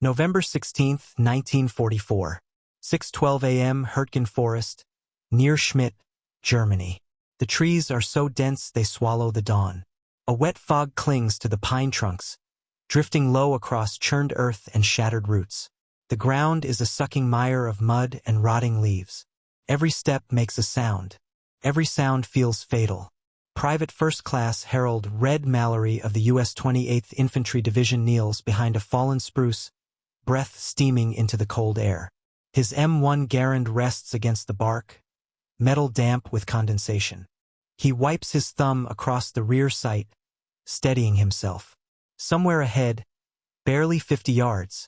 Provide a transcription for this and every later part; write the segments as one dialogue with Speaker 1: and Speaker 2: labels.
Speaker 1: November 16, 1944. 6:12 a.m. Hürtgen Forest, near Schmidt, Germany. The trees are so dense they swallow the dawn. A wet fog clings to the pine trunks, drifting low across churned earth and shattered roots. The ground is a sucking mire of mud and rotting leaves. Every step makes a sound. Every sound feels fatal. Private First Class Harold Red Mallory of the U.S. 28th Infantry Division kneels behind a fallen spruce, breath steaming into the cold air. His M1 Garand rests against the bark, metal damp with condensation. He wipes his thumb across the rear sight, steadying himself. Somewhere ahead, barely 50 yards,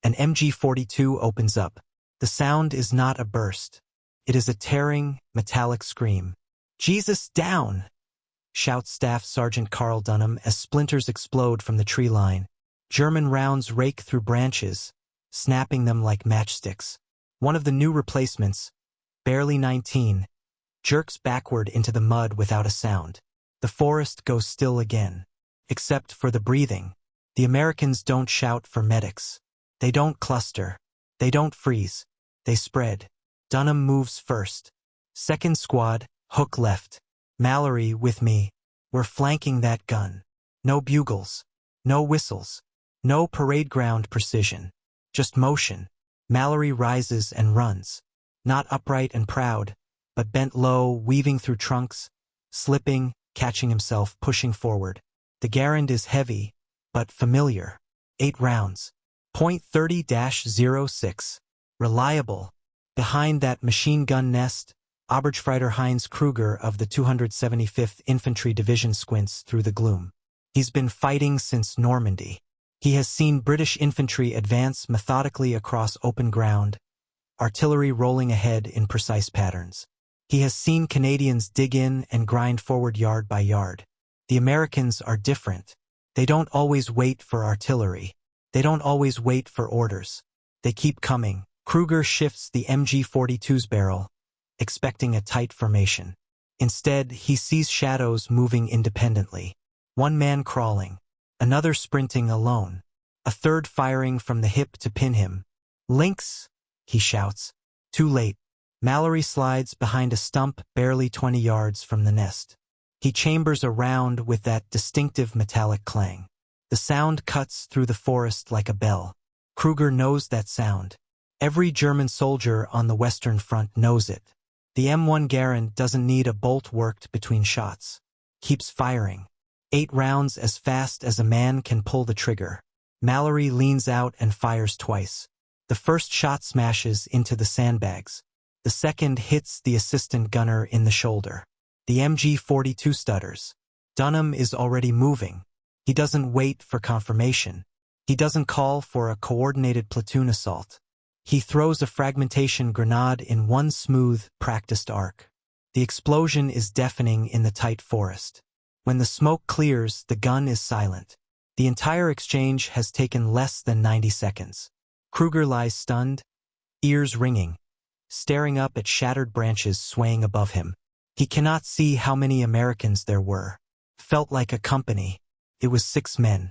Speaker 1: an MG-42 opens up. The sound is not a burst. It is a tearing, metallic scream. "Jesus, down!" shouts Staff Sergeant Carl Dunham as splinters explode from the tree line. German rounds rake through branches, snapping them like matchsticks. One of the new replacements, barely 19, jerks backward into the mud without a sound. The forest goes still again. Except for the breathing. The Americans don't shout for medics. They don't cluster. They don't freeze. They spread. Dunham moves first. Second squad, hook left. Mallory with me. We're flanking that gun. No bugles. No whistles. No parade ground precision. Just motion. Mallory rises and runs. Not upright and proud, but bent low, weaving through trunks, slipping, catching himself, pushing forward. The Garand is heavy, but familiar. 8 rounds. .30-06. Reliable. Behind that machine gun nest, Oberstfreiter Heinz Kruger of the 275th Infantry Division squints through the gloom. He's been fighting since Normandy. He has seen British infantry advance methodically across open ground, artillery rolling ahead in precise patterns. He has seen Canadians dig in and grind forward yard by yard. The Americans are different. They don't always wait for artillery. They don't always wait for orders. They keep coming. Kruger shifts the MG-42's barrel, expecting a tight formation. Instead, he sees shadows moving independently. One man crawling, another sprinting alone, a third firing from the hip to pin him. "Lynx!" he shouts. Too late. Mallory slides behind a stump barely 20 yards from the nest. He chambers a round with that distinctive metallic clang. The sound cuts through the forest like a bell. Kruger knows that sound. Every German soldier on the Western Front knows it. The M1 Garand doesn't need a bolt worked between shots. Keeps firing. 8 rounds as fast as a man can pull the trigger. Mallory leans out and fires twice. The first shot smashes into the sandbags. The second hits the assistant gunner in the shoulder. The MG-42 stutters. Dunham is already moving. He doesn't wait for confirmation. He doesn't call for a coordinated platoon assault. He throws a fragmentation grenade in one smooth, practiced arc. The explosion is deafening in the tight forest. When the smoke clears, the gun is silent. The entire exchange has taken less than 90 seconds. Kruger lies stunned, ears ringing, staring up at shattered branches swaying above him. He cannot see how many Americans there were. Felt like a company. It was 6 men.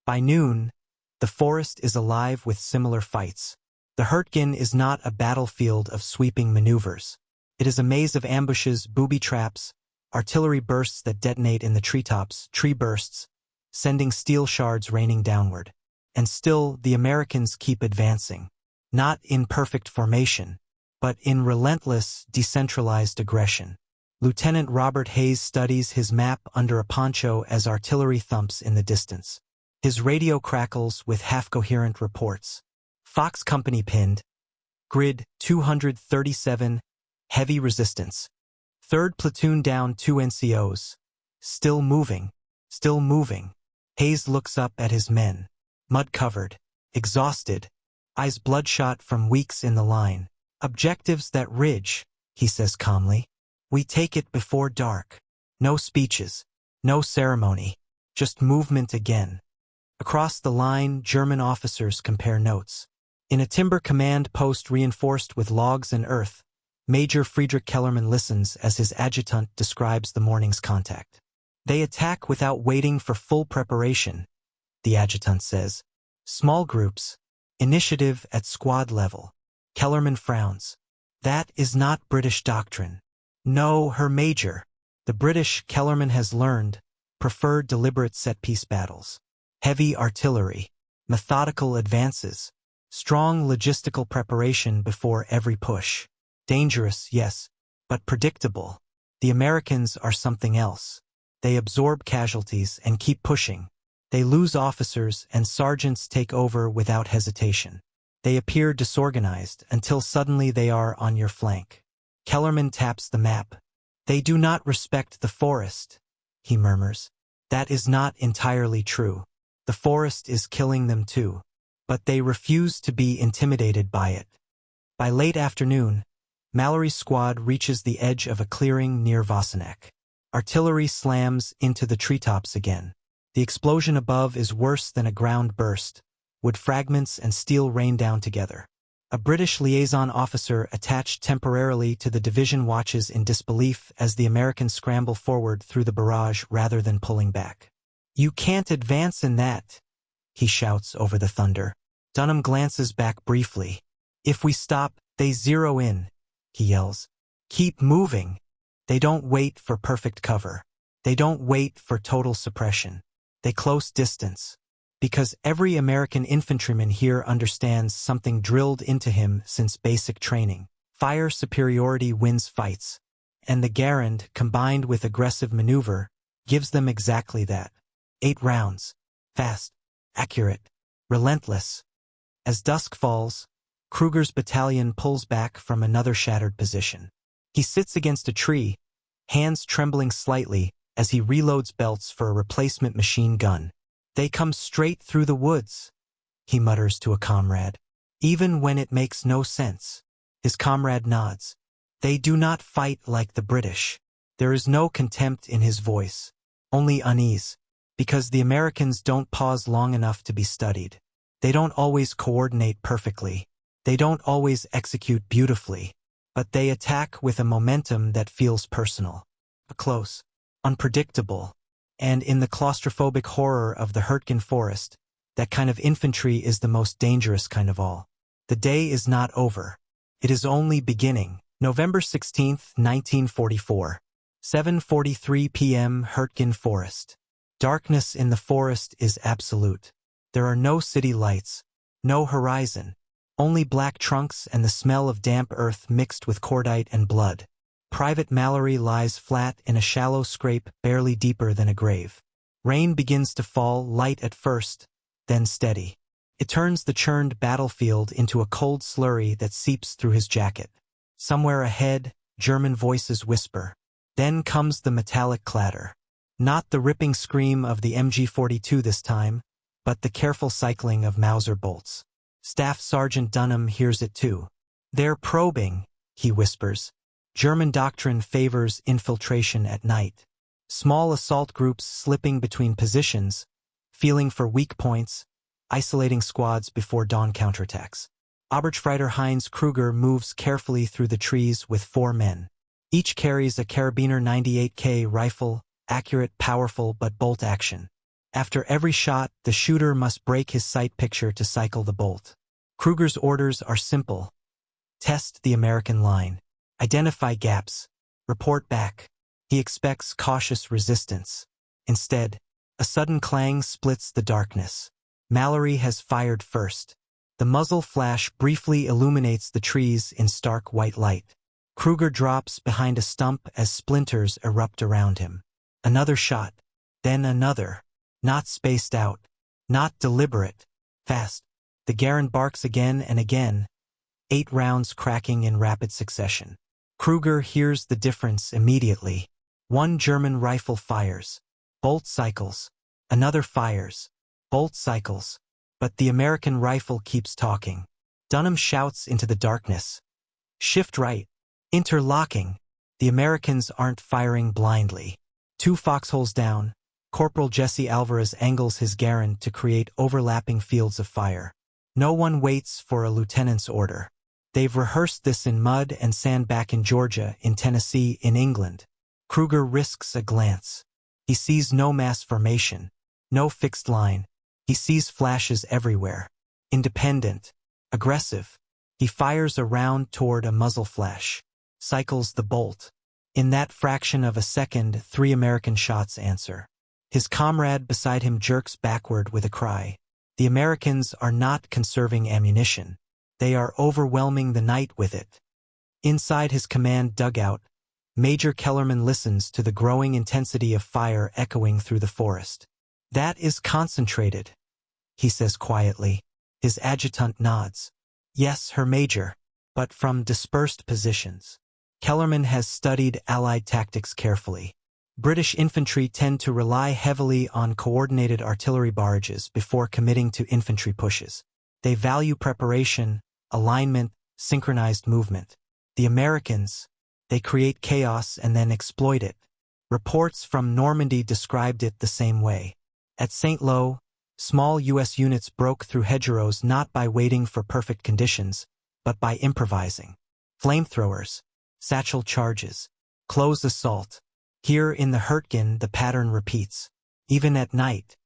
Speaker 1: By noon, the forest is alive with similar fights. The Hürtgen is not a battlefield of sweeping maneuvers. It is a maze of ambushes, booby traps, artillery bursts that detonate in the treetops, tree bursts, sending steel shards raining downward. And still, the Americans keep advancing. Not in perfect formation, but in relentless, decentralized aggression. Lieutenant Robert Hayes studies his map under a poncho as artillery thumps in the distance. His radio crackles with half-coherent reports. Fox Company pinned. Grid 237, heavy resistance. 3rd platoon down 2 NCOs. Still moving. Still moving. Hayes looks up at his men. Mud-covered. Exhausted. Eyes bloodshot from weeks in the line. "Objectives that ridge," he says calmly. "We take it before dark. No speeches. No ceremony. Just movement again." Across the line, German officers compare notes. In a timber command post reinforced with logs and earth, Major Friedrich Kellerman listens as his adjutant describes the morning's contact. "They attack without waiting for full preparation," the adjutant says. "Small groups, Initiative at squad level. Kellerman frowns. That is not British doctrine. No, Her Major. The British, Kellerman has learned, prefer deliberate set-piece battles. Heavy artillery. Methodical advances. Strong logistical preparation before every push. Dangerous, yes, but predictable. The Americans are something else. They absorb casualties and keep pushing. They lose officers and sergeants take over without hesitation. They appear disorganized until suddenly they are on your flank. Kellerman taps the map. They do not respect the forest, he murmurs. That is not entirely true. The forest is killing them too. But they refuse to be intimidated by it. By late afternoon, Mallory's squad reaches the edge of a clearing near Wassenack. Artillery slams into the treetops again. The explosion above is worse than a ground burst. Wood fragments and steel rain down together. A British liaison officer attached temporarily to the division watches in disbelief as the Americans scramble forward through the barrage rather than pulling back. "You can't advance in that," he shouts over the thunder. Dunham glances back briefly. "If we stop, they zero in," he yells. "Keep moving." They don't wait for perfect cover. They don't wait for total suppression. They close distance. Because every American infantryman here understands something drilled into him since basic training. Fire superiority wins fights. And the Garand, combined with aggressive maneuver, gives them exactly that. 8 rounds. Fast. Accurate. Relentless. As dusk falls, Kruger's battalion pulls back from another shattered position. He sits against a tree, hands trembling slightly as he reloads belts for a replacement machine gun. "They come straight through the woods," he mutters to a comrade. "Even when it makes no sense." His comrade nods. They do not fight like the British. There is no contempt in his voice, only unease. Because the Americans don't pause long enough to be studied. They don't always coordinate perfectly. They don't always execute beautifully. But they attack with a momentum that feels personal. Close. Unpredictable. And in the claustrophobic horror of the Hürtgen Forest, that kind of infantry is the most dangerous kind of all. The day is not over. It is only beginning. November 16th, 1944. 7:43 p.m. Hürtgen Forest. Darkness in the forest is absolute. There are no city lights, no horizon, only black trunks and the smell of damp earth mixed with cordite and blood. Private Mallory lies flat in a shallow scrape barely deeper than a grave. Rain begins to fall, light at first, then steady. It turns the churned battlefield into a cold slurry that seeps through his jacket. Somewhere ahead, German voices whisper. Then comes the metallic clatter. Not the ripping scream of the MG-42 this time, but the careful cycling of Mauser bolts. Staff Sergeant Dunham hears it too. "They're probing," he whispers. German doctrine favors infiltration at night. Small assault groups slipping between positions, feeling for weak points, isolating squads before dawn counterattacks. Oberstfreiter Heinz Kruger moves carefully through the trees with 4 men. Each carries a Karabiner 98K rifle, accurate, powerful, but bolt action. After every shot, the shooter must break his sight picture to cycle the bolt. Kruger's orders are simple. Test the American line. Identify gaps. Report back. He expects cautious resistance. Instead, a sudden clang splits the darkness. Mallory has fired first. The muzzle flash briefly illuminates the trees in stark white light. Kruger drops behind a stump as splinters erupt around him. Another shot. Then another. Not spaced out. Not deliberate. Fast. The Garand barks again and again. 8 rounds cracking in rapid succession. Kruger hears the difference immediately. One German rifle fires. Bolt cycles. Another fires. Bolt cycles. But the American rifle keeps talking. Dunham shouts into the darkness. Shift right. Interlocking. The Americans aren't firing blindly. 2 foxholes down, Corporal Jesse Alvarez angles his Garand to create overlapping fields of fire. No one waits for a lieutenant's order. They've rehearsed this in mud and sand back in Georgia, in Tennessee, in England. Kruger risks a glance. He sees no mass formation, no fixed line. He sees flashes everywhere. independent, aggressive. He fires a round toward a muzzle flash, cycles the bolt. In that fraction of a second, 3 American shots answer. His comrade beside him jerks backward with a cry. The Americans are not conserving ammunition. They are overwhelming the night with it. Inside his command dugout, Major Kellerman listens to the growing intensity of fire echoing through the forest. "That is concentrated," he says quietly. His adjutant nods. "Yes, Her Major, but from dispersed positions." Kellerman has studied Allied tactics carefully. British infantry tend to rely heavily on coordinated artillery barrages before committing to infantry pushes. They value preparation, alignment, synchronized movement. The Americans, they create chaos and then exploit it. Reports from Normandy described it the same way. At St. Lo, small U.S. units broke through hedgerows not by waiting for perfect conditions, but by improvising. Flamethrowers, satchel charges, close assault. Here in the Hürtgen the pattern repeats. Even at night,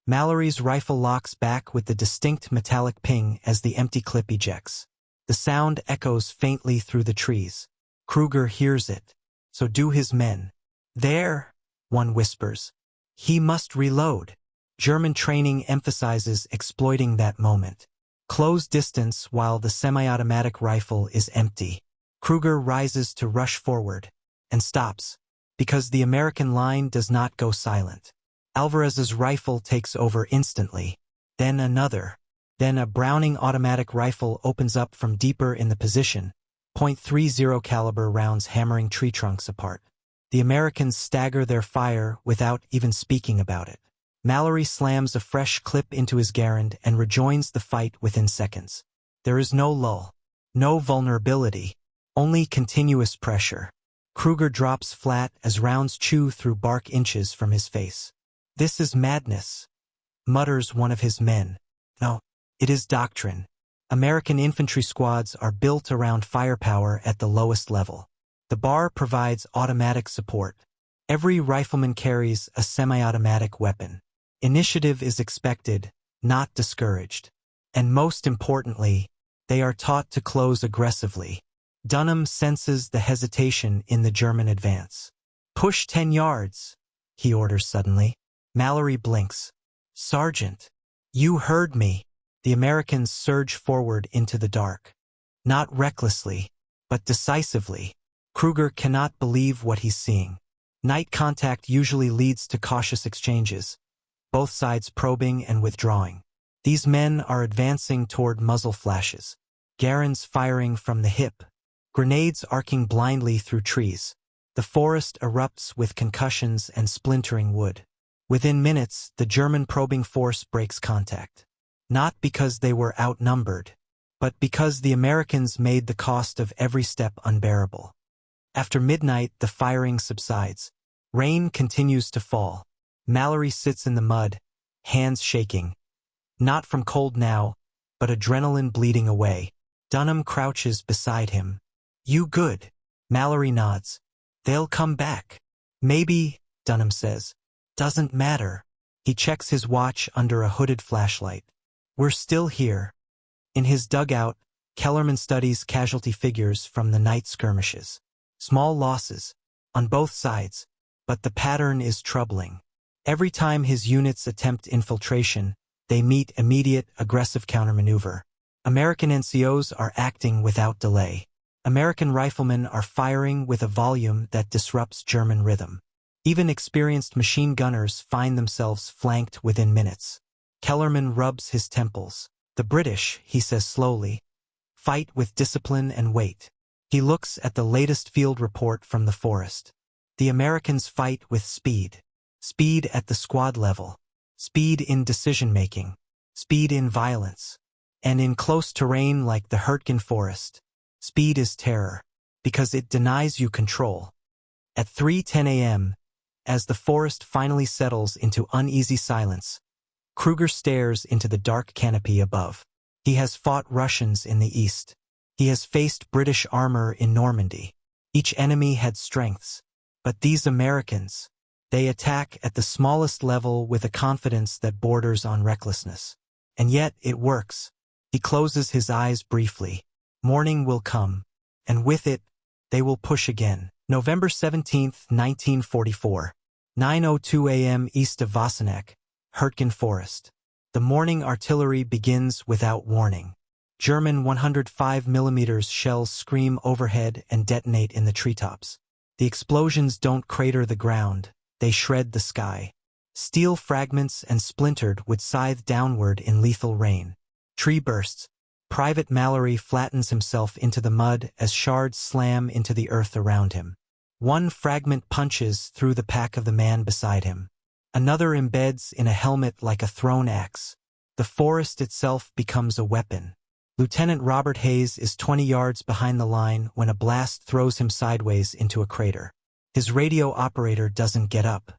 Speaker 1: Mallory's rifle locks back with the distinct metallic ping as the empty clip ejects. The sound echoes faintly through the trees. Kruger hears it. So do his men. "There," one whispers. "He must reload." German training emphasizes exploiting that moment. Close distance while the semi-automatic rifle is empty. Kruger rises to rush forward, and stops, because the American line does not go silent. Alvarez's rifle takes over instantly. Then another. Then a Browning automatic rifle opens up from deeper in the position. .30 caliber rounds hammering tree trunks apart. The Americans stagger their fire without even speaking about it. Mallory slams a fresh clip into his Garand and rejoins the fight within seconds. There is no lull. No vulnerability. Only continuous pressure. Kruger drops flat as rounds chew through bark inches from his face. "This is madness," mutters one of his men. No, it is doctrine. American infantry squads are built around firepower at the lowest level. The bar provides automatic support. Every rifleman carries a semi-automatic weapon. Initiative is expected, not discouraged. And most importantly, they are taught to close aggressively. Dunham senses the hesitation in the German advance. "Push 10 yards, he orders suddenly. Mallory blinks. "Sergeant, you heard me." The Americans surge forward into the dark. Not recklessly, but decisively. Kruger cannot believe what he's seeing. Night contact usually leads to cautious exchanges, both sides probing and withdrawing. These men are advancing toward muzzle flashes. Garands firing from the hip. Grenades arcing blindly through trees. The forest erupts with concussions and splintering wood. Within minutes, the German probing force breaks contact. Not because they were outnumbered, but because the Americans made the cost of every step unbearable. After midnight, the firing subsides. Rain continues to fall. Mallory sits in the mud, hands shaking. Not from cold now, but adrenaline bleeding away. Dunham crouches beside him. "You good?" Mallory nods. "They'll come back." "Maybe," Dunham says. "Doesn't matter." He checks his watch under a hooded flashlight. "We're still here." In his dugout, Kellerman studies casualty figures from the night skirmishes. Small losses, on both sides, but the pattern is troubling. Every time his units attempt infiltration, they meet immediate, aggressive countermaneuver. American NCOs are acting without delay. American riflemen are firing with a volume that disrupts German rhythm. Even experienced machine gunners find themselves flanked within minutes. Kellerman rubs his temples. "The British," he says slowly, "fight with discipline and weight." He looks at the latest field report from the forest. The Americans fight with speed. Speed at the squad level. Speed in decision-making. Speed in violence. And in close terrain like the Hürtgen Forest, speed is terror, because it denies you control. At 3:10 a.m., as the forest finally settles into uneasy silence, Kruger stares into the dark canopy above. He has fought Russians in the east. He has faced British armor in Normandy. Each enemy had strengths. But these Americans, they attack at the smallest level with a confidence that borders on recklessness. And yet it works. He closes his eyes briefly. Morning will come, and with it, they will push again. November 17, 1944. 9:02 a.m. east of Wassenack, Hürtgen Forest. The morning artillery begins without warning. German 105mm shells scream overhead and detonate in the treetops. The explosions don't crater the ground, they shred the sky. Steel fragments and splintered would scythe downward in lethal rain. Tree bursts. Private Mallory flattens himself into the mud as shards slam into the earth around him. One fragment punches through the pack of the man beside him. Another embeds in a helmet like a thrown axe. The forest itself becomes a weapon. Lieutenant Robert Hayes is 20 yards behind the line when a blast throws him sideways into a crater. His radio operator doesn't get up.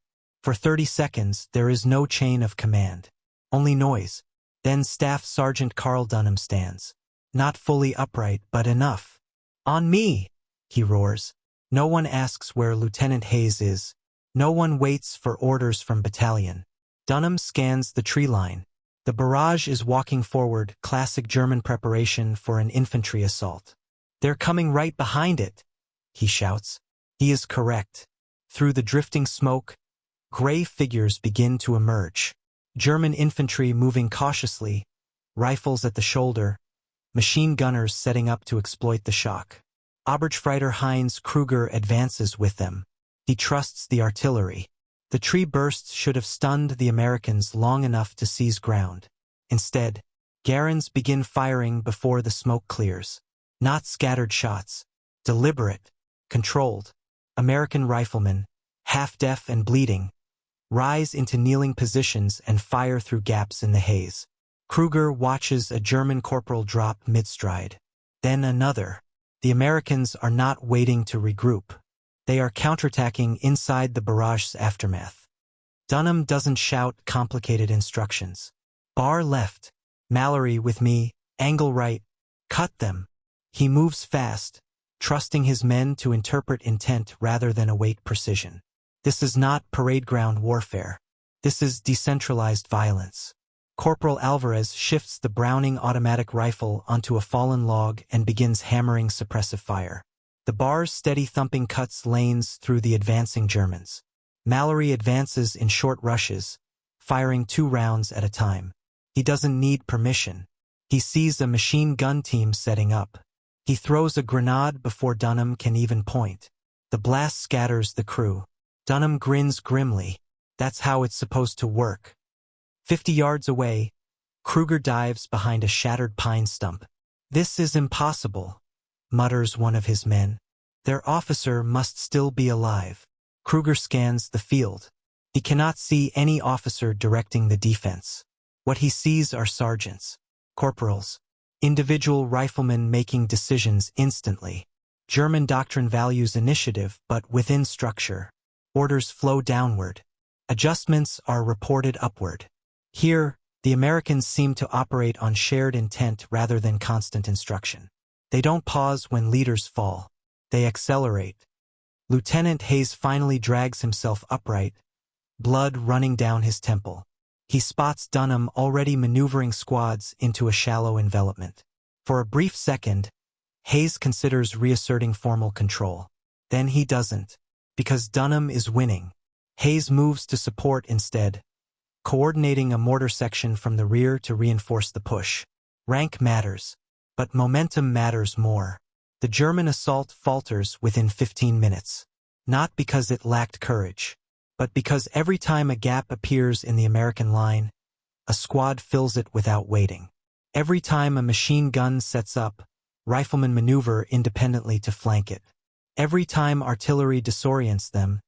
Speaker 1: For 30 seconds, there is no chain of command. Only noise. Then Staff Sergeant Carl Dunham stands. Not fully upright, but enough. "On me!" he roars. No one asks where Lieutenant Hayes is. No one waits for orders from battalion. Dunham scans the tree line. The barrage is walking forward, classic German preparation for an infantry assault. "They're coming right behind it," he shouts. He is correct. Through the drifting smoke, gray figures begin to emerge. German infantry moving cautiously, rifles at the shoulder, machine gunners setting up to exploit the shock. Oberstfreiter Heinz Kruger advances with them. He trusts the artillery. The tree bursts should have stunned the Americans long enough to seize ground. Instead, Garands begin firing before the smoke clears. Not scattered shots. Deliberate, controlled. American riflemen, half-deaf and bleeding, rise into kneeling positions and fire through gaps in the haze. Kruger watches a German corporal drop mid-stride. Then another. The Americans are not waiting to regroup. They are counterattacking inside the barrage's aftermath. Dunham doesn't shout complicated instructions. "Bar left. Mallory with me. Angle right. Cut them." He moves fast, trusting his men to interpret intent rather than await precision. This is not parade ground warfare. This is decentralized violence. Corporal Alvarez shifts the Browning automatic rifle onto a fallen log and begins hammering suppressive fire. The bar's steady thumping cuts lanes through the advancing Germans. Mallory advances in short rushes, firing 2 rounds at a time. He doesn't need permission. He sees a machine gun team setting up. He throws a grenade before Dunham can even point. The blast scatters the crew. Dunham grins grimly. That's how it's supposed to work. 50 yards away, Kruger dives behind a shattered pine stump. "This is impossible," mutters one of his men. "Their officer must still be alive." Kruger scans the field. He cannot see any officer directing the defense. What he sees are sergeants, corporals, individual riflemen making decisions instantly. German doctrine values initiative, but within structure. Orders flow downward. Adjustments are reported upward. Here, the Americans seem to operate on shared intent rather than constant instruction. They don't pause when leaders fall. They accelerate. Lieutenant Hayes finally drags himself upright, blood running down his temple. He spots Dunham already maneuvering squads into a shallow envelopment. For a brief second, Hayes considers reasserting formal control. Then he doesn't, because Dunham is winning. Hayes moves to support instead, coordinating a mortar section from the rear to reinforce the push. Rank matters, but momentum matters more. The German assault falters within 15 minutes. Not because it lacked courage, but because every time a gap appears in the American line, a squad fills it without waiting. Every time a machine gun sets up, riflemen maneuver independently to flank it. Every time artillery disorients them,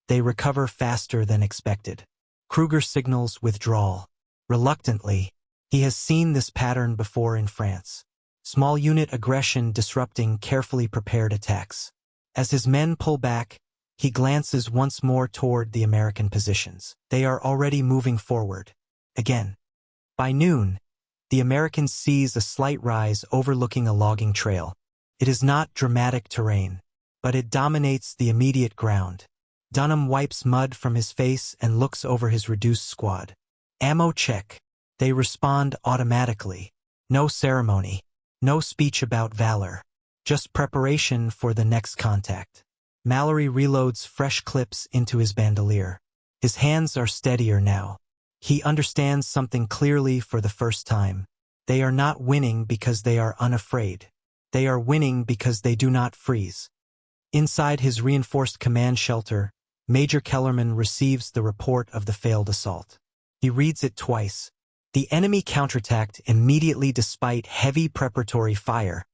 Speaker 1: they recover faster than expected. Kruger signals withdrawal. Reluctantly, he has seen this pattern before in France. Small unit aggression disrupting carefully prepared attacks. As his men pull back, he glances once more toward the American positions. They are already moving forward. Again. By noon, the Americans seize a slight rise overlooking a logging trail. It is not dramatic terrain, but it dominates the immediate ground. Dunham wipes mud from his face and looks over his reduced squad. Ammo check. They respond automatically. No ceremony. No speech about valor. Just preparation for the next contact. Mallory reloads fresh clips into his bandolier. His hands are steadier now. He understands something clearly for the first time. They are not winning because they are unafraid. They are winning because they do not freeze. Inside his reinforced command shelter, Major Kellerman receives the report of the failed assault. He reads it twice. The enemy counterattacked immediately despite heavy preparatory fire.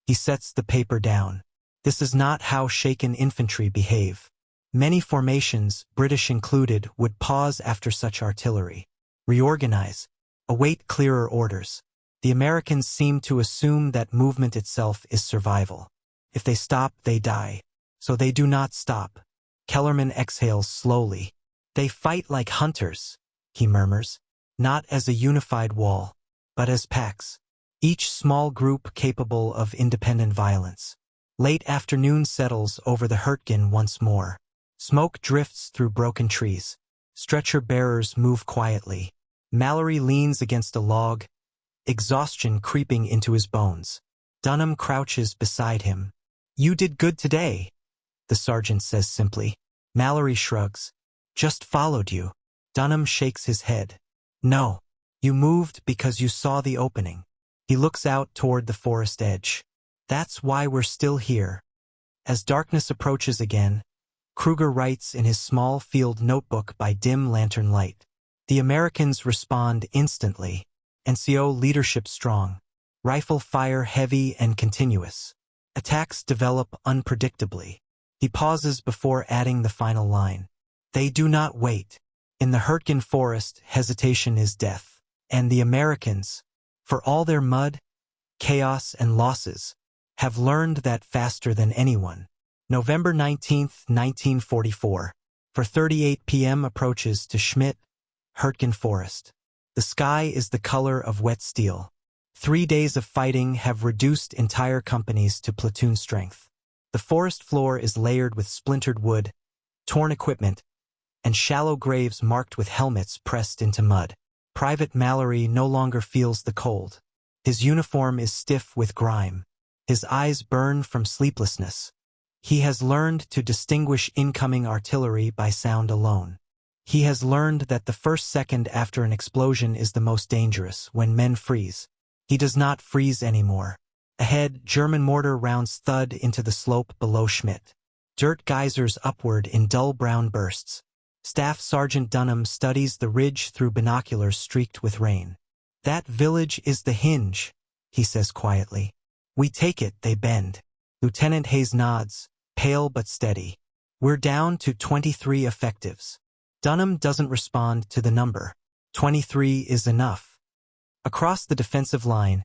Speaker 1: He sets the paper down. This is not how shaken infantry behave. Many formations, British included, would pause after such artillery. Reorganize. Await clearer orders. The Americans seem to assume that movement itself is survival. If they stop, they die. So they do not stop. Kellerman exhales slowly. They fight like hunters, he murmurs. Not as a unified wall, but as packs. Each small group capable of independent violence. Late afternoon settles over the Hürtgen once more. Smoke drifts through broken trees. Stretcher bearers move quietly. Mallory leans against a log, exhaustion creeping into his bones. Dunham crouches beside him. "You did good today," the sergeant says simply. Mallory shrugs. "Just followed you." Dunham shakes his head. "No. You moved because you saw the opening." He looks out toward the forest edge. "That's why we're still here." As darkness approaches again, Kruger writes in his small field notebook by dim lantern light. The Americans respond instantly. NCO leadership strong. Rifle fire heavy and continuous. Attacks develop unpredictably. He pauses before adding the final line. They do not wait. In the Hürtgen Forest, hesitation is death. And the Americans, for all their mud, chaos, and losses, have learned that faster than anyone. November 19, 1944. For 38 p.m. approaches to Schmidt, Hürtgen Forest. The sky is the color of wet steel. 3 days of fighting have reduced entire companies to platoon strength. The forest floor is layered with splintered wood, torn equipment, and shallow graves marked with helmets pressed into mud. Private Mallory no longer feels the cold. His uniform is stiff with grime. His eyes burn from sleeplessness. He has learned to distinguish incoming artillery by sound alone. He has learned that the first second after an explosion is the most dangerous, when men freeze. He does not freeze anymore. Ahead, German mortar rounds thud into the slope below Schmidt. Dirt geysers upward in dull brown bursts. Staff Sergeant Dunham studies the ridge through binoculars streaked with rain. "That village is the hinge," he says quietly. "We take it, they bend." Lieutenant Hayes nods, pale but steady. "We're down to 23 effectives." Dunham doesn't respond to the number. 23 is enough. Across the defensive line,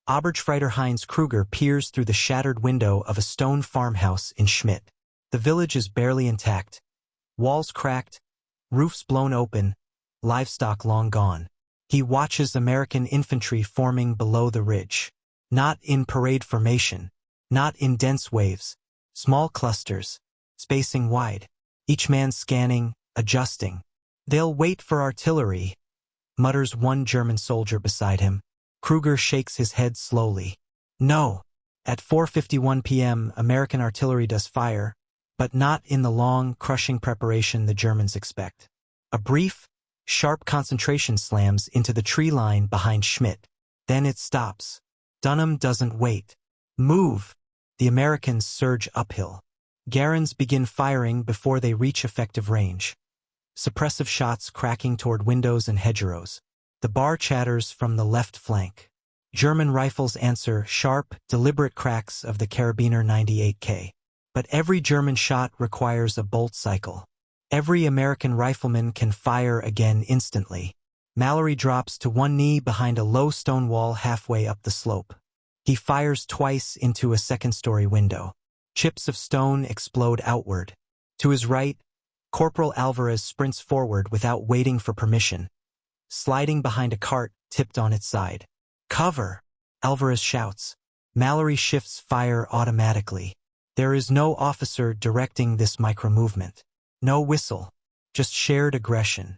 Speaker 1: Oberstfreiter Heinz Kruger peers through the shattered window of a stone farmhouse in Schmidt. The village is barely intact. Walls cracked, roofs blown open, livestock long gone. He watches American infantry forming below the ridge. Not in parade formation, not in dense waves, small clusters, spacing wide. Each man scanning, adjusting. "They'll wait for artillery," mutters one German soldier beside him. Kruger shakes his head slowly. "No." At 4:51 p.m., American artillery does fire, but not in the long, crushing preparation the Germans expect. A brief, sharp concentration slams into the tree line behind Schmidt. Then it stops. Dunham doesn't wait. "Move!" The Americans surge uphill. Garands begin firing before they reach effective range. Suppressive shots cracking toward windows and hedgerows. The bar chatters from the left flank. German rifles answer sharp, deliberate cracks of the Karabiner 98K. But every German shot requires a bolt cycle. Every American rifleman can fire again instantly. Mallory drops to one knee behind a low stone wall halfway up the slope. He fires twice into a second-story window. Chips of stone explode outward. To his right, Corporal Alvarez sprints forward without waiting for permission, sliding behind a cart tipped on its side. "Cover!" Alvarez shouts. Mallory shifts fire automatically. There is no officer directing this micro-movement. No whistle, just shared aggression.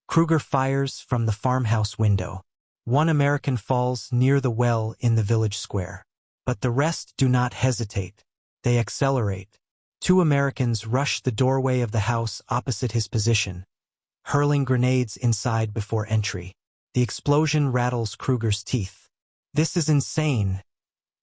Speaker 1: Kruger fires from the farmhouse window. One American falls near the well in the village square. But the rest do not hesitate. They accelerate. Two Americans rush the doorway of the house opposite his position, hurling grenades inside before entry. The explosion rattles Kruger's teeth. "This is insane,"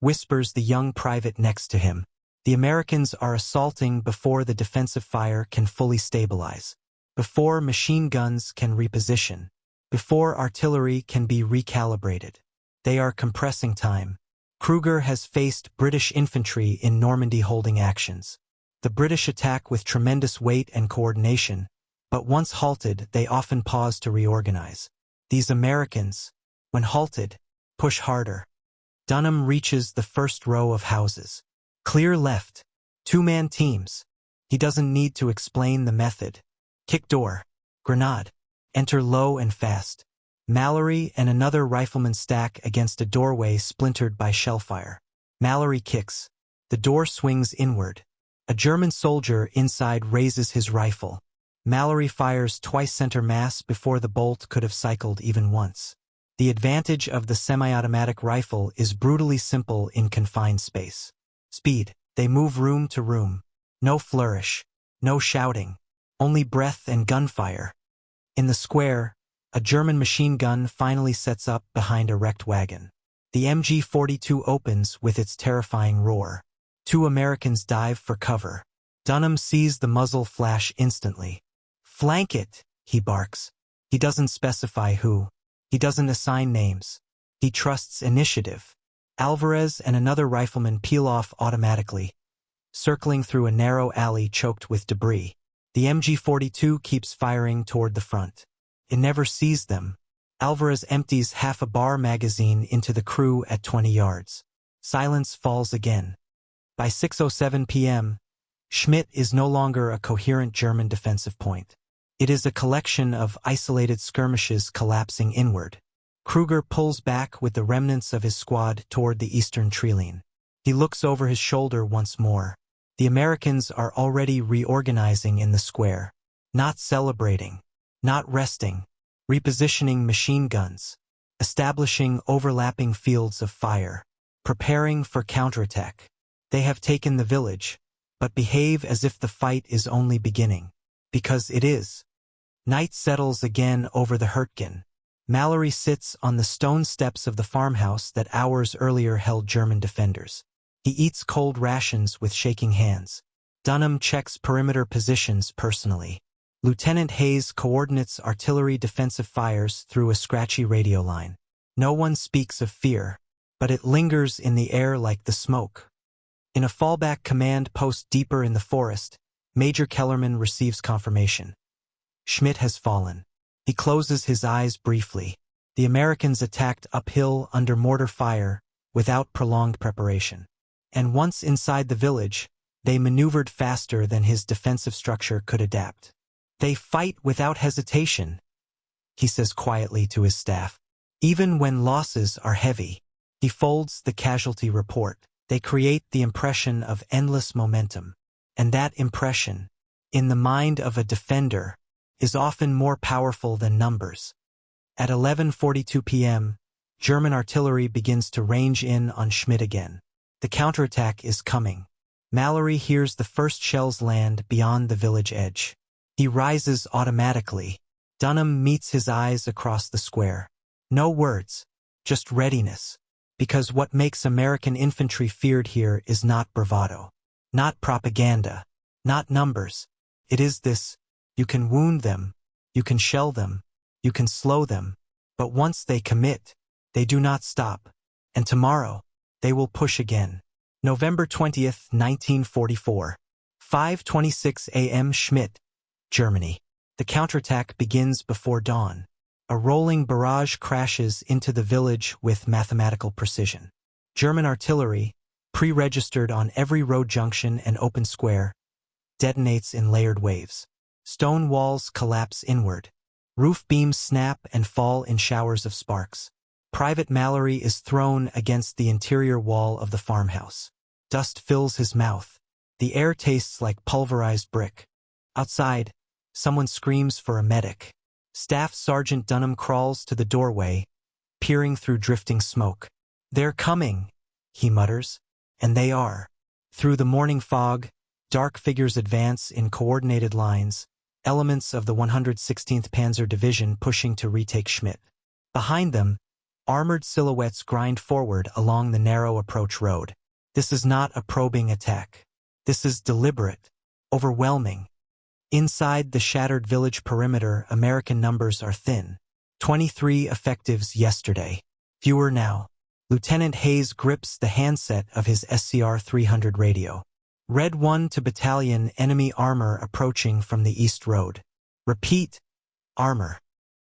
Speaker 1: whispers the young private next to him. The Americans are assaulting before the defensive fire can fully stabilize, before machine guns can reposition, before artillery can be recalibrated. They are compressing time. Kruger has faced British infantry in Normandy holding actions. The British attack with tremendous weight and coordination, but once halted, they often pause to reorganize. These Americans, when halted, push harder. Dunham reaches the first row of houses. Clear left. Two-man teams. He doesn't need to explain the method. Kick door. Grenade. Enter low and fast. Mallory and another rifleman stack against a doorway splintered by shellfire. Mallory kicks. The door swings inward. A German soldier inside raises his rifle. Mallory fires twice center mass before the bolt could have cycled even once. The advantage of the semi-automatic rifle is brutally simple in confined space. Speed. They move room to room. No flourish. No shouting. Only breath and gunfire. In the square, a German machine gun finally sets up behind a wrecked wagon. The MG-42 opens with its terrifying roar. Two Americans dive for cover. Dunham sees the muzzle flash instantly. "Flank it," he barks. He doesn't specify who. He doesn't assign names. He trusts initiative. Alvarez and another rifleman peel off automatically, circling through a narrow alley choked with debris. The MG-42 keeps firing toward the front. It never sees them. Alvarez empties half a bar magazine into the crew at 20 yards. Silence falls again. By 6:07 p.m., Schmidt is no longer a coherent German defensive point. It is a collection of isolated skirmishes collapsing inward. Kruger pulls back with the remnants of his squad toward the eastern treeline. He looks over his shoulder once more. The Americans are already reorganizing in the square. Not celebrating. Not resting. Repositioning machine guns. Establishing overlapping fields of fire. Preparing for counterattack. They have taken the village, but behave as if the fight is only beginning. Because it is. Night settles again over the Hürtgen. Mallory sits on the stone steps of the farmhouse that hours earlier held German defenders. He eats cold rations with shaking hands. Dunham checks perimeter positions personally. Lieutenant Hayes coordinates artillery defensive fires through a scratchy radio line. No one speaks of fear, but it lingers in the air like the smoke. In a fallback command post deeper in the forest, Major Kellerman receives confirmation. Schmidt has fallen. He closes his eyes briefly. The Americans attacked uphill under mortar fire without prolonged preparation. And once inside the village, they maneuvered faster than his defensive structure could adapt. "They fight without hesitation," he says quietly to his staff. "Even when losses are heavy." He folds the casualty report. They create the impression of endless momentum. And that impression, in the mind of a defender, is often more powerful than numbers. At 11:42 p.m., German artillery begins to range in on Schmidt again. The counterattack is coming. Mallory hears the first shells land beyond the village edge. He rises automatically. Dunham meets his eyes across the square. No words, just readiness. Because what makes American infantry feared here is not bravado, not propaganda, not numbers. It is this: you can wound them, you can shell them, you can slow them, but once they commit, they do not stop. And tomorrow, they will push again. November 20th, 1944. 5:26 a.m. Schmidt, Germany. The counterattack begins before dawn. A rolling barrage crashes into the village with mathematical precision. German artillery, pre-registered on every road junction and open square, detonates in layered waves. Stone walls collapse inward. Roof beams snap and fall in showers of sparks. Private Mallory is thrown against the interior wall of the farmhouse. Dust fills his mouth. The air tastes like pulverized brick. Outside, someone screams for a medic. Staff Sergeant Dunham crawls to the doorway, peering through drifting smoke. "They're coming," he mutters. And they are. Through the morning fog, dark figures advance in coordinated lines, elements of the 116th Panzer Division pushing to retake Schmidt. Behind them, armored silhouettes grind forward along the narrow approach road. This is not a probing attack. This is deliberate, overwhelming. Inside the shattered village perimeter, American numbers are thin. 23 effectives yesterday. Fewer now. Lieutenant Hayes grips the handset of his SCR-300 radio. "Red 1 to battalion, enemy armor approaching from the east road." "Repeat, armor."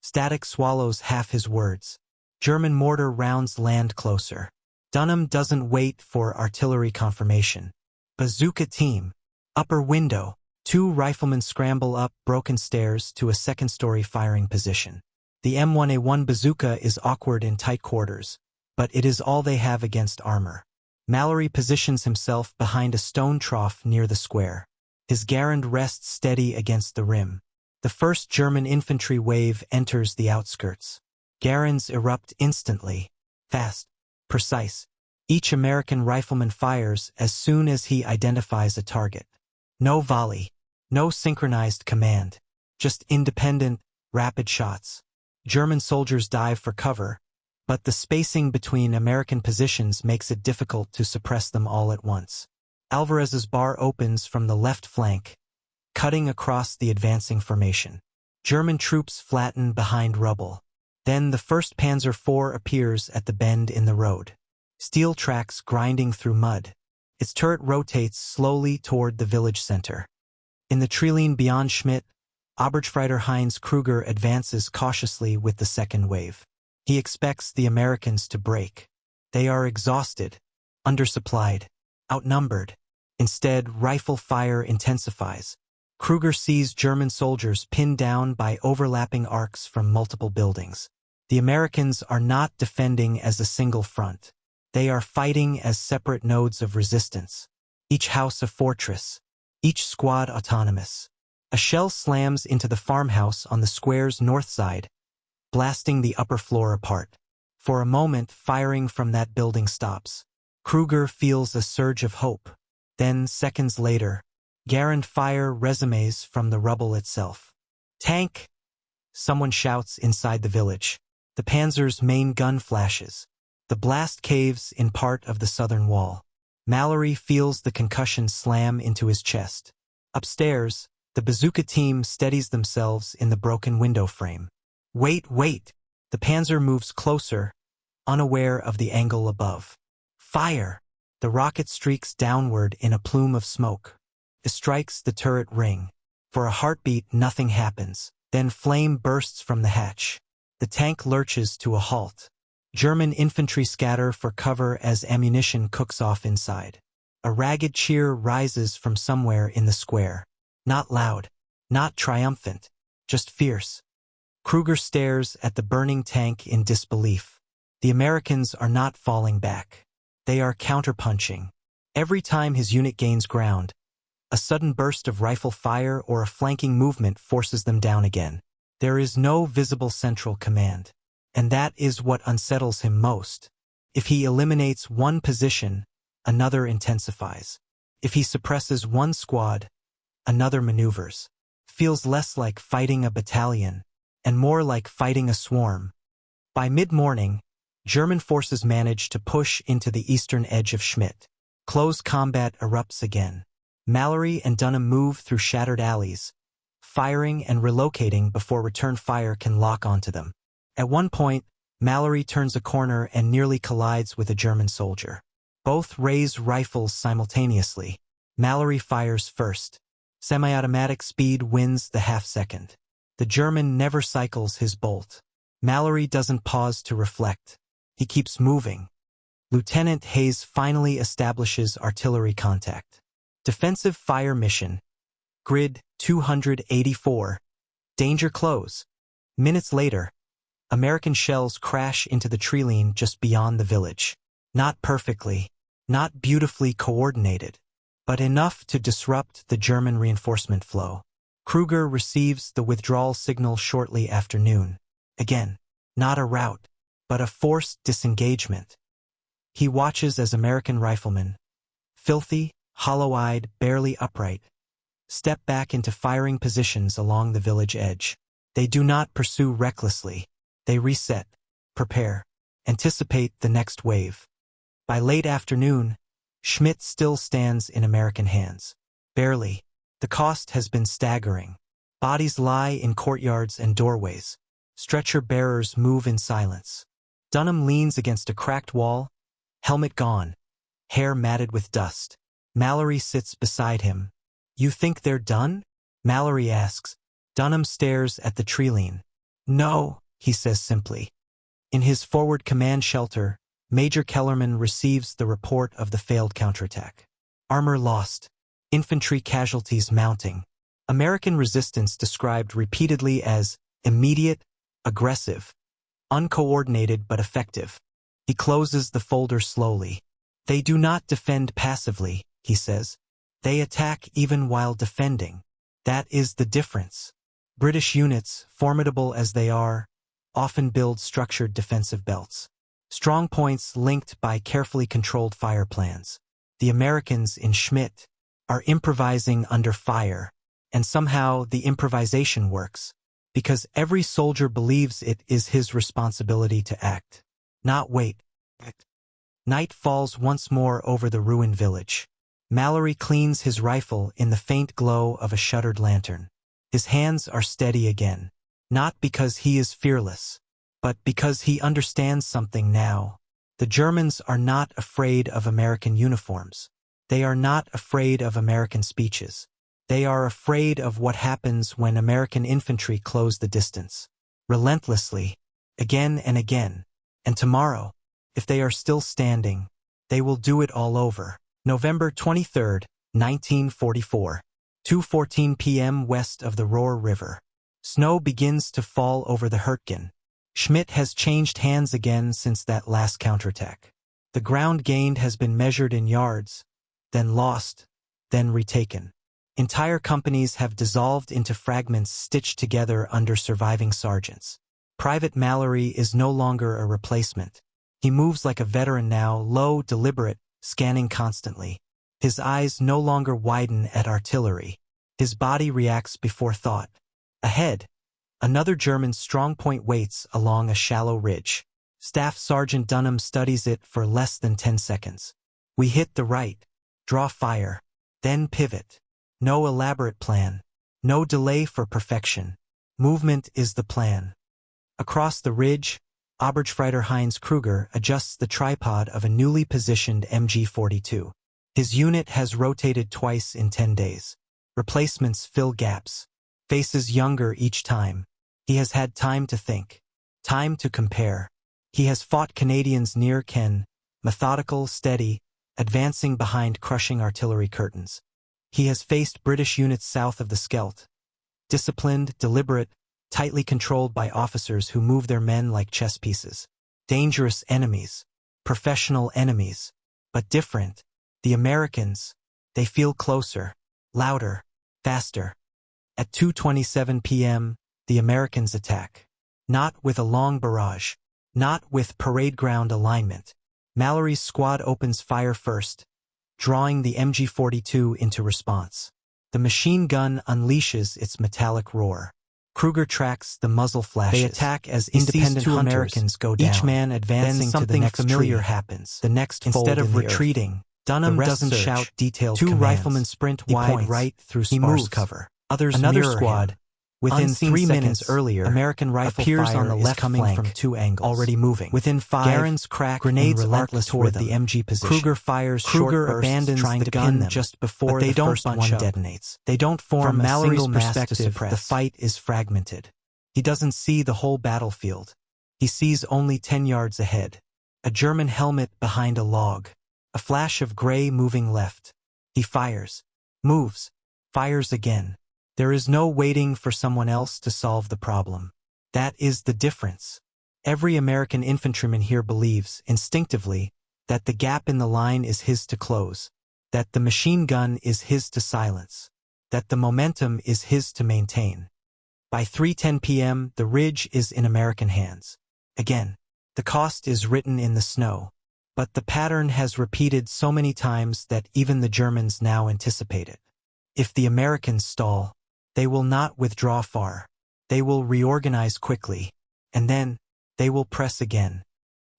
Speaker 1: Static swallows half his words. German mortar rounds land closer. Dunham doesn't wait for artillery confirmation. "Bazooka team." Upper window. 2 riflemen scramble up broken stairs to a second-story firing position. The M1A1 bazooka is awkward in tight quarters, but it is all they have against armor. Mallory positions himself behind a stone trough near the square. His Garand rests steady against the rim. The first German infantry wave enters the outskirts. Garands erupt instantly. Fast. Precise. Each American rifleman fires as soon as he identifies a target. No volley. No synchronized command. Just independent, rapid shots. German soldiers dive for cover, but the spacing between American positions makes it difficult to suppress them all at once. Alvarez's bar opens from the left flank, cutting across the advancing formation. German troops flatten behind rubble. Then the 1st Panzer IV appears at the bend in the road. Steel tracks grinding through mud. Its turret rotates slowly toward the village center. In the treeline beyond Schmidt, Oberstfreiter Heinz Kruger advances cautiously with the second wave. He expects the Americans to break. They are exhausted, undersupplied, outnumbered. Instead, rifle fire intensifies. Kruger sees German soldiers pinned down by overlapping arcs from multiple buildings. The Americans are not defending as a single front. They are fighting as separate nodes of resistance. Each house a fortress. Each squad autonomous. A shell slams into the farmhouse on the square's north side, blasting the upper floor apart. For a moment, firing from that building stops. Kruger feels a surge of hope. Then, seconds later, Garand fire resumes from the rubble itself. "Tank!" Someone shouts inside the village. The Panzer's main gun flashes. The blast caves in part of the southern wall. Mallory feels the concussion slam into his chest. Upstairs, the bazooka team steadies themselves in the broken window frame. "Wait, wait!" The Panzer moves closer, unaware of the angle above. "Fire!" The rocket streaks downward in a plume of smoke. It strikes the turret ring. For a heartbeat, nothing happens. Then flame bursts from the hatch. The tank lurches to a halt. German infantry scatter for cover as ammunition cooks off inside. A ragged cheer rises from somewhere in the square. Not loud, not triumphant, just fierce. Kruger stares at the burning tank in disbelief. The Americans are not falling back. They are counterpunching. Every time his unit gains ground, a sudden burst of rifle fire or a flanking movement forces them down again. There is no visible central command. And that is what unsettles him most. If he eliminates one position, another intensifies. If he suppresses one squad, another maneuvers. Feels less like fighting a battalion, and more like fighting a swarm. By mid-morning, German forces manage to push into the eastern edge of Schmidt. Close combat erupts again. Mallory and Dunham move through shattered alleys, firing and relocating before return fire can lock onto them. At one point, Mallory turns a corner and nearly collides with a German soldier. Both raise rifles simultaneously. Mallory fires first. Semi-automatic speed wins the half-second. The German never cycles his bolt. Mallory doesn't pause to reflect. He keeps moving. Lieutenant Hayes finally establishes artillery contact. Defensive fire mission. Grid 284. Danger close. Minutes later, American shells crash into the treeline just beyond the village. Not perfectly, not beautifully coordinated, but enough to disrupt the German reinforcement flow. Kruger receives the withdrawal signal shortly after noon. Again, not a rout, but a forced disengagement. He watches as American riflemen, filthy, hollow-eyed, barely upright, step back into firing positions along the village edge. They do not pursue recklessly. They reset, prepare, anticipate the next wave. By late afternoon, Schmidt still stands in American hands. Barely. The cost has been staggering. Bodies lie in courtyards and doorways. Stretcher bearers move in silence. Dunham leans against a cracked wall, helmet gone, hair matted with dust. Mallory sits beside him. "You think they're done?" Mallory asks. Dunham stares at the treeline. "No," he says simply. In his forward command shelter, Major Kellerman receives the report of the failed counterattack. Armor lost. Infantry casualties mounting. American resistance described repeatedly as immediate, aggressive, uncoordinated but effective. He closes the folder slowly. "They do not defend passively," he says. "They attack even while defending. That is the difference." British units, formidable as they are, often build structured defensive belts. Strong points linked by carefully controlled fire plans. The Americans in Schmidt are improvising under fire, and somehow the improvisation works, because every soldier believes it is his responsibility to act, not wait. Night falls once more over the ruined village. Mallory cleans his rifle in the faint glow of a shuttered lantern. His hands are steady again, not because he is fearless, but because he understands something now. The Germans are not afraid of American uniforms. They are not afraid of American speeches. They are afraid of what happens when American infantry close the distance. Relentlessly, again and again. And tomorrow, if they are still standing, they will do it all over. November 23, 1944. 2:14 p.m. west of the Rohr River. Snow begins to fall over the Hürtgen. Schmidt has changed hands again since that last counterattack. The ground gained has been measured in yards, then lost, then retaken. Entire companies have dissolved into fragments stitched together under surviving sergeants. Private Mallory is no longer a replacement. He moves like a veteran now, low, deliberate, scanning constantly. His eyes no longer widen at artillery. His body reacts before thought. Ahead, another German strongpoint waits along a shallow ridge. Staff Sergeant Dunham studies it for less than 10 seconds. We hit the right, draw fire, then pivot. No elaborate plan. No delay for perfection. Movement is the plan. Across the ridge, Oberstfreiter Heinz Kruger adjusts the tripod of a newly positioned MG-42. His unit has rotated twice in 10 days. Replacements fill gaps. Faces younger each time. He has had time to think. Time to compare. He has fought Canadians near Ken, methodical, steady, advancing behind crushing artillery curtains. He has faced British units south of the Scheldt. Disciplined, deliberate, tightly controlled by officers who move their men like chess pieces. Dangerous enemies. Professional enemies. But different. The Americans, they feel closer, louder, faster. At 2:27 p.m., the Americans attack. Not with a long barrage. Not with parade ground alignment. Mallory's squad opens fire first, drawing the MG-42 into response. The machine gun unleashes its metallic roar. Kruger tracks the muzzle flashes. They attack as independent two hunters. Americans go down. Each man advancing to the next familiar tree. Happens. The next instead of retreating. Dunham doesn't shout detailed commands. Two riflemen sprint wide right through sparse cover. Others another squad. Him. Within 3 minutes earlier, American rifle appears fire on the left coming flank, from 2 angles. Already moving. Within 5, Garand's crack grenades relentless toward the MG position. Kruger fires Kruger short abandons trying to pin them just before the first one detonates. They don't form a single perspective. The fight is fragmented. He doesn't see the whole battlefield. He sees only 10 yards ahead. A German helmet behind a log. A flash of gray moving left. He fires. Moves. Fires again. There is no waiting for someone else to solve the problem. That is the difference. Every American infantryman here believes, instinctively, that the gap in the line is his to close, that the machine gun is his to silence, that the momentum is his to maintain. By 3:10 p.m., the ridge is in American hands. Again. The cost is written in the snow. But the pattern has repeated so many times that even the Germans now anticipate it. If the Americans stall, they will not withdraw far. They will reorganize quickly, and then they will press again.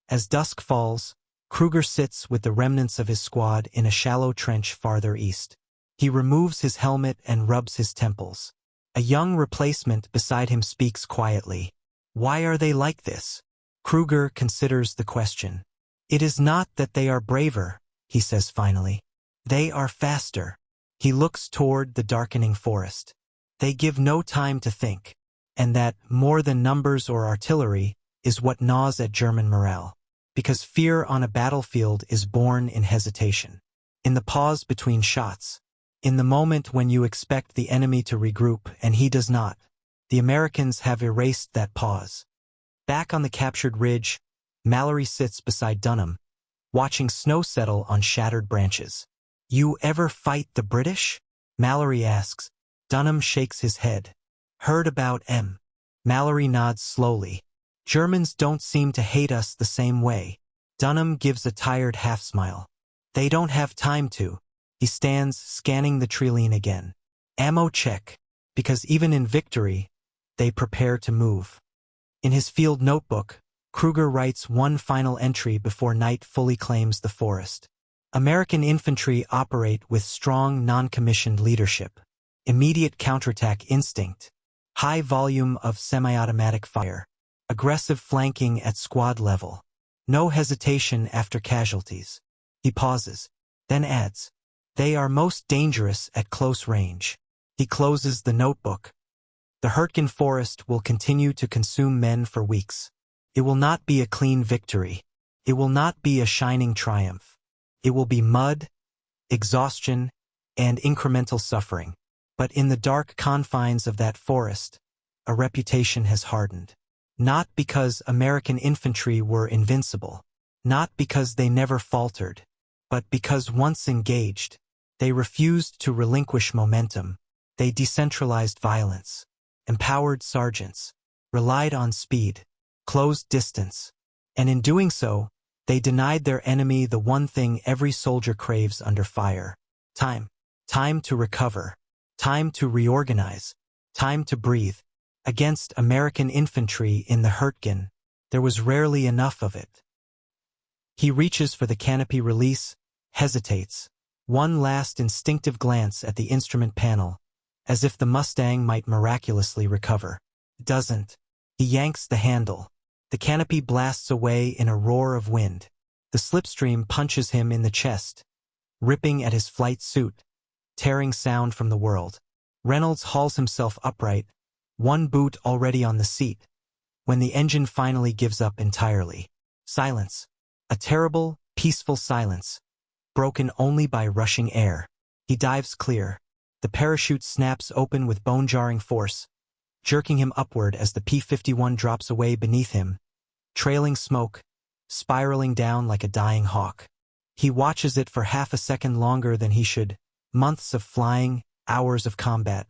Speaker 1: As dusk falls, Kruger sits with the remnants of his squad in a shallow trench farther east. He removes his helmet and rubs his temples. A young replacement beside him speaks quietly. Why are they like this? Kruger considers the question. It is not that they are braver, he says finally. They are faster. He looks toward the darkening forest. They give no time to think. And that, more than numbers or artillery, is what gnaws at German morale. Because fear on a battlefield is born in hesitation. In the pause between shots. In the moment when you expect the enemy to regroup and he does not. The Americans have erased that pause. Back on the captured ridge, Mallory sits beside Dunham, watching snow settle on shattered branches. You ever fight the British? Mallory asks. Dunham shakes his head. Heard about M. Mallory nods slowly. Germans don't seem to hate us the same way. Dunham gives a tired half-smile. They don't have time to. He stands, scanning the treeline again. Ammo check. Because even in victory, they prepare to move. In his field notebook, Kruger writes one final entry before night fully claims the forest. American infantry operate with strong non-commissioned leadership, immediate counterattack instinct, high volume of semi-automatic fire, aggressive flanking at squad level, no hesitation after casualties. He pauses, then adds, they are most dangerous at close range. He closes the notebook. The Hürtgen Forest will continue to consume men for weeks. It will not be a clean victory. It will not be a shining triumph. It will be mud, exhaustion, and incremental suffering. But in the dark confines of that forest, a reputation has hardened. Not because American infantry were invincible, not because they never faltered, but because once engaged, they refused to relinquish momentum. They decentralized violence, empowered sergeants, relied on speed, closed distance, and in doing so, they denied their enemy the one thing every soldier craves under fire. Time. Time to recover. Time to reorganize. Time to breathe. Against American infantry in the Hürtgen, there was rarely enough of it. He reaches for the canopy release, hesitates. One last instinctive glance at the instrument panel, as if the Mustang might miraculously recover. Doesn't. He yanks the handle. The canopy blasts away in a roar of wind. The slipstream punches him in the chest, ripping at his flight suit, tearing sound from the world. Reynolds hauls himself upright, one boot already on the seat, when the engine finally gives up entirely. Silence. A terrible, peaceful silence, broken only by rushing air. He dives clear. The parachute snaps open with bone-jarring force, jerking him upward as the P-51 drops away beneath him, trailing smoke, spiraling down like a dying hawk. He watches it for half a second longer than he should. Months of flying, hours of combat,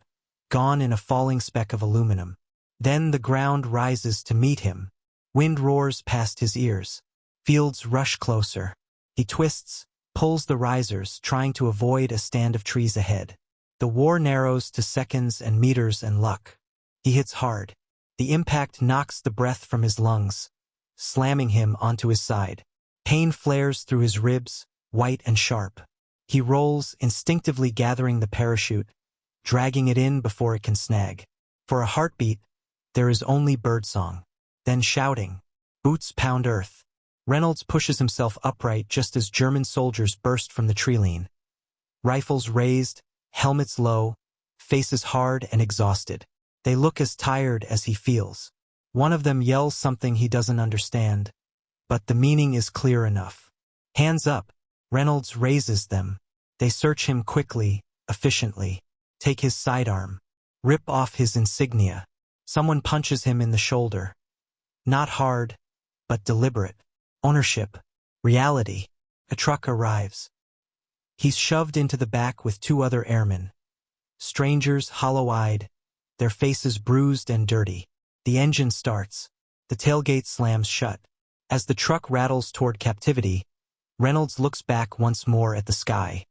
Speaker 1: gone in a falling speck of aluminum. Then the ground rises to meet him. Wind roars past his ears. Fields rush closer. He twists, pulls the risers, trying to avoid a stand of trees ahead. The war narrows to seconds and meters and luck. He hits hard. The impact knocks the breath from his lungs, slamming him onto his side. Pain flares through his ribs, white and sharp. He rolls, instinctively gathering the parachute, dragging it in before it can snag. For a heartbeat, there is only birdsong. Then shouting. Boots pound earth. Reynolds pushes himself upright just as German soldiers burst from the treeline. Rifles raised, helmets low, faces hard and exhausted. They look as tired as he feels. One of them yells something he doesn't understand, but the meaning is clear enough. Hands up. Reynolds raises them. They search him quickly, efficiently. Take his sidearm. Rip off his insignia. Someone punches him in the shoulder. Not hard, but deliberate. Ownership. Reality. A truck arrives. He's shoved into the back with two other airmen. Strangers, hollow-eyed, their faces bruised and dirty. The engine starts. The tailgate slams shut. As the truck rattles toward captivity, Reynolds looks back once more at the sky.